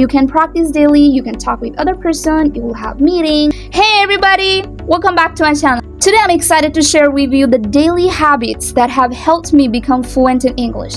You can practice daily, you can talk with other person, you will have meetings. Hey everybody, welcome back to my channel. Today I'm excited to share with you the daily habits that have helped me become fluent in English.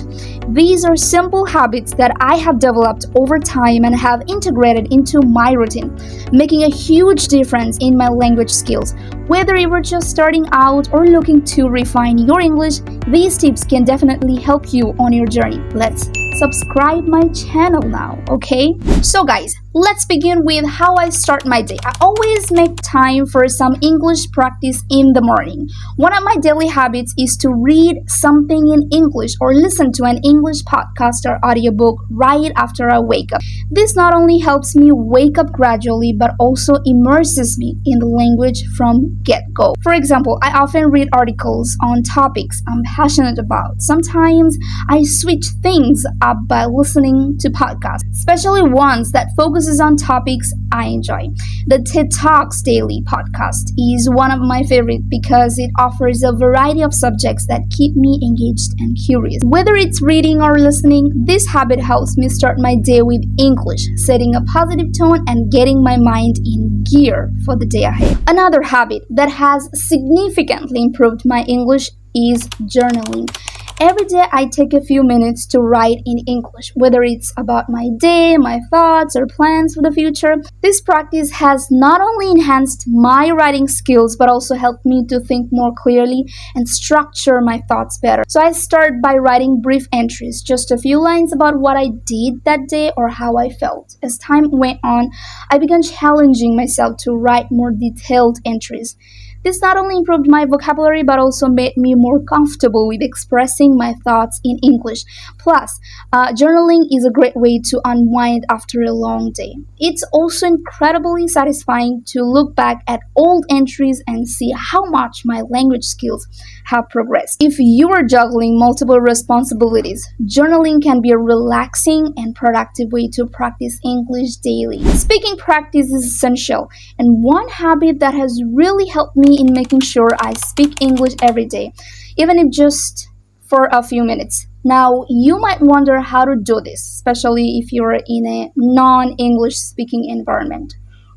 These are simple habits that I have developed over time and have integrated into my routine, making a huge difference in my language skills. Whether you were just starting out or looking to refine your English, these tips can definitely help you on your journey. Let's subscribe my channel now, okay? So guys, let's begin with how I start my day. I always make time for some English practice in the morning. One of my daily habits is to read something in English or listen to an English podcast or audiobook right after I wake up. This not only helps me wake up gradually, but also immerses me in the language from get-go. For example, I often read articles on topics I'm passionate about. Sometimes I switch things up by listening to podcasts, especially ones that focuses on topics I enjoy. The TED Talks Daily podcast is one of my favorites because it offers a variety of subjects that keep me engaged and curious. Whether it's reading or listening, this habit helps me start my day with English, setting a positive tone and getting my mind in gear for the day ahead. Another habit that has significantly improved my English is journaling. Every day I take a few minutes to write in English, whether it's about my day, my thoughts, or plans for the future. This practice has not only enhanced my writing skills, but also helped me to think more clearly and structure my thoughts better. So I start by writing brief entries, just a few lines about what I did that day or how I felt. As time went on, I began challenging myself to write more detailed entries. This not only improved my vocabulary, but also made me more comfortable with expressing my thoughts in English. Plus, journaling is a great way to unwind after a long day. It's also incredibly satisfying to look back at old entries and see how much my language skills have progressed. If you are juggling multiple responsibilities, journaling can be a relaxing and productive way to practice English daily. Speaking practice is essential, and one habit that has really helped me in making sure I speak English every day, even if just for a few minutes. Now, you might wonder how to do this, especially if you're in a non-English speaking environment.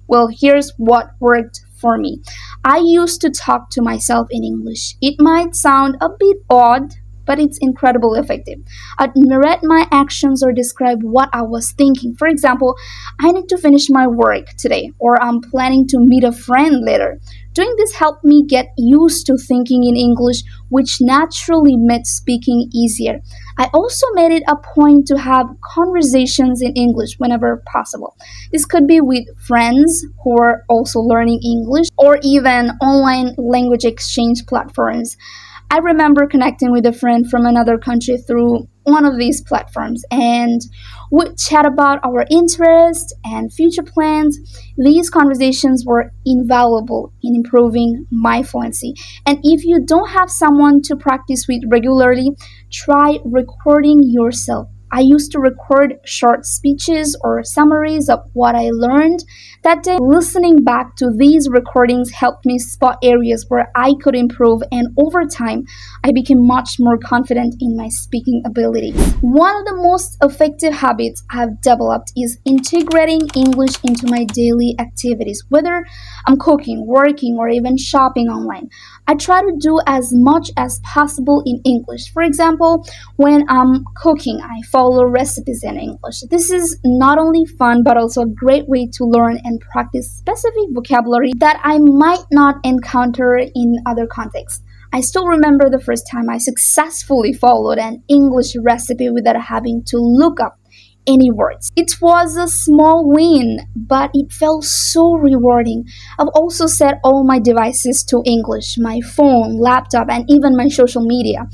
Well, here's what worked for me. I used to talk to myself in English. It might sound a bit odd, but it's incredibly effective. I'd narrate my actions or describe what I was thinking. For example, I need to finish my work today, or I'm planning to meet a friend later. Doing this helped me get used to thinking in English, which naturally made speaking easier. I also made it a point to have conversations in English whenever possible. This could be with friends who are also learning English, or even online language exchange platforms. I remember connecting with a friend from another country through one of these platforms, and we'd chat about our interests and future plans. These conversations were invaluable in improving my fluency. And if you don't have someone to practice with regularly, try recording yourself. I used to record short speeches or summaries of what I learned that day. Listening back to these recordings helped me spot areas where I could improve, and over time, I became much more confident in my speaking abilities. One of the most effective habits I've developed is integrating English into my daily activities, whether I'm cooking, working, or even shopping online. I try to do as much as possible in English. For example, when I'm cooking, I follow recipes in English. This is not only fun, but also a great way to learn and practice specific vocabulary that I might not encounter in other contexts. I still remember the first time I successfully followed an English recipe without having to look up any words. It was a small win, but it felt so rewarding. I've also set all my devices to English. My phone, laptop, and even my social media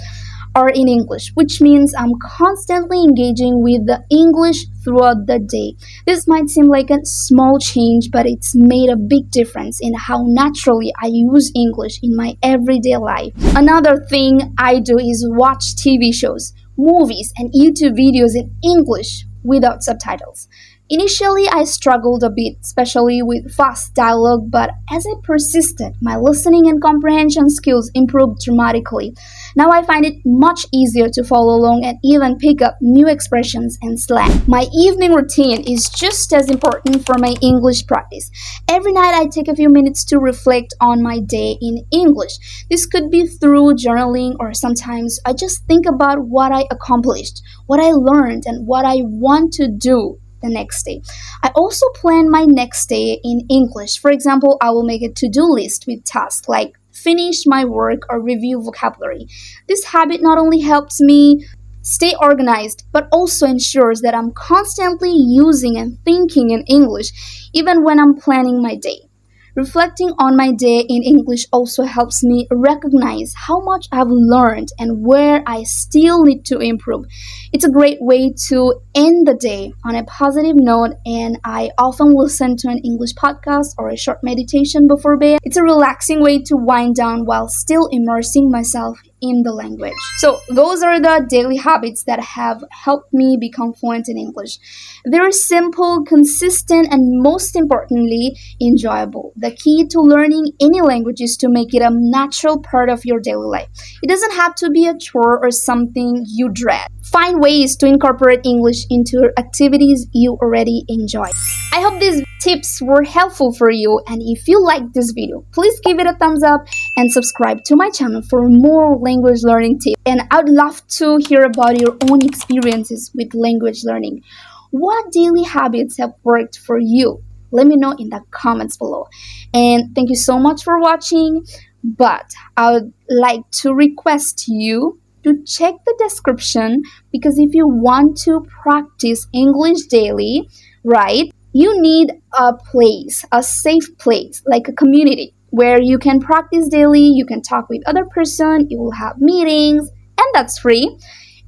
are in English, which means I'm constantly engaging with the English throughout the day. This might seem like a small change, but it's made a big difference in how naturally I use English in my everyday life. Another thing I do is watch TV shows, movies, and YouTube videos in English without subtitles. Initially, I struggled a bit, especially with fast dialogue, but as I persisted, my listening and comprehension skills improved dramatically. Now I find it much easier to follow along and even pick up new expressions and slang. My evening routine is just as important for my English practice. Every night I take a few minutes to reflect on my day in English. This could be through journaling, or sometimes I just think about what I accomplished, what I learned, and what I want to do the next day. I also plan my next day in English. For example, I will make a to-do list with tasks like finish my work or review vocabulary. This habit not only helps me stay organized, but also ensures that I'm constantly using and thinking in English even when I'm planning my day. Reflecting on my day in English also helps me recognize how much I've learned and where I still need to improve. It's a great way to end the day on a positive note, and I often listen to an English podcast or a short meditation before bed. It's a relaxing way to wind down while still immersing myself in the language. So those are the daily habits that have helped me become fluent in English. They're simple, consistent, and most importantly, enjoyable. The key to learning any language is to make it a natural part of your daily life. It doesn't have to be a chore or something you dread. Find ways to incorporate English into activities you already enjoy. I hope these tips were helpful for you, and if you liked this video, please give it a thumbs up and subscribe to my channel for more language learning tips. And I'd love to hear about your own experiences with language learning. What daily habits have worked for you? Let me know in the comments below. And thank you so much for watching, but I would like to request you to check the description, because if you want to practice English daily, right, you need a place, a safe place, like a community where you can practice daily, you can talk with other person, you will have meetings, and that's free.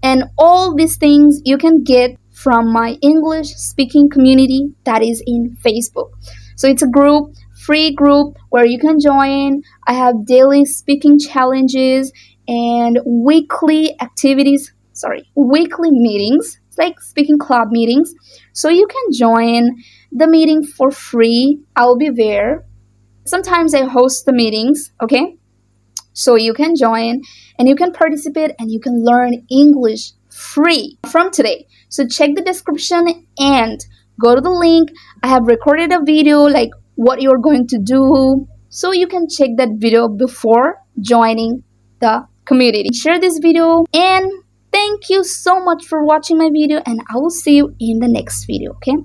And all these things you can get from my English speaking community that is in Facebook. So it's a group, free group where you can join. I have daily speaking challenges and weekly meetings. It's like speaking club meetings. So you can join the meeting for free. I'll be there. Sometimes I host the meetings, okay? So you can join and you can participate and you can learn English free from today. So check the description and go to the link. I have recorded a video like what you're going to do, so you can check that video before joining the community. Share this video, and thank you so much for watching my video, and I will see you in the next video, okay?